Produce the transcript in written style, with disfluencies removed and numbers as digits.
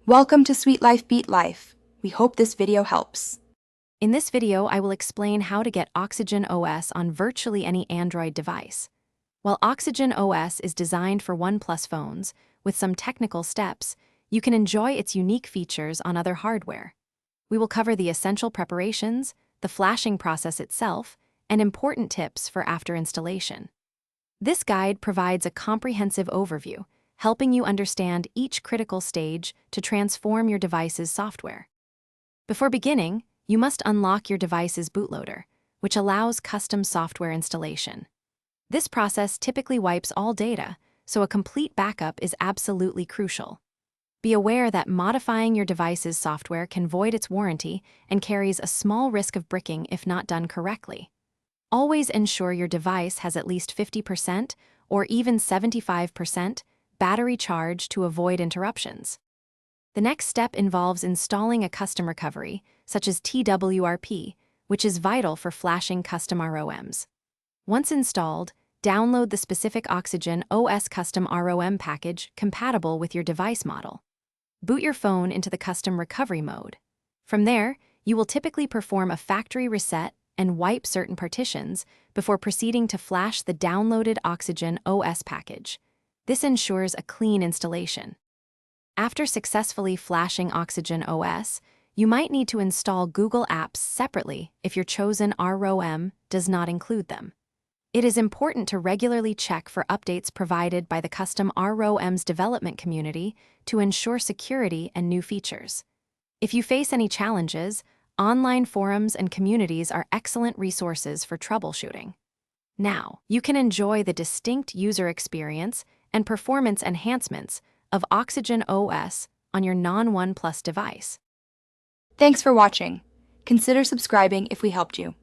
Welcome to Sweet Life Beat Life. We hope this video helps. In this video, I will explain how to get Oxygen OS on virtually any Android device. While Oxygen OS is designed for OnePlus phones, with some technical steps, you can enjoy its unique features on other hardware. We will cover the essential preparations, the flashing process itself, and important tips for after installation. This guide provides a comprehensive overview, helping you understand each critical stage to transform your device's software. Before beginning, you must unlock your device's bootloader, which allows custom software installation. This process typically wipes all data, so a complete backup is absolutely crucial. Be aware that modifying your device's software can void its warranty and carries a small risk of bricking if not done correctly. Always ensure your device has at least 50% or even 75% battery charge to avoid interruptions. The next step involves installing a custom recovery, such as TWRP, which is vital for flashing custom ROMs. Once installed, download the specific Oxygen OS custom ROM package compatible with your device model. Boot your phone into the custom recovery mode. From there, you will typically perform a factory reset and wipe certain partitions before proceeding to flash the downloaded Oxygen OS package. This ensures a clean installation. After successfully flashing Oxygen OS, you might need to install Google Apps separately if your chosen ROM does not include them. It is important to regularly check for updates provided by the custom ROM's development community to ensure security and new features. If you face any challenges, online forums and communities are excellent resources for troubleshooting. Now, you can enjoy the distinct user experience and performance enhancements of Oxygen OS on your non-OnePlus device. Thanks for watching. Consider subscribing if we helped you.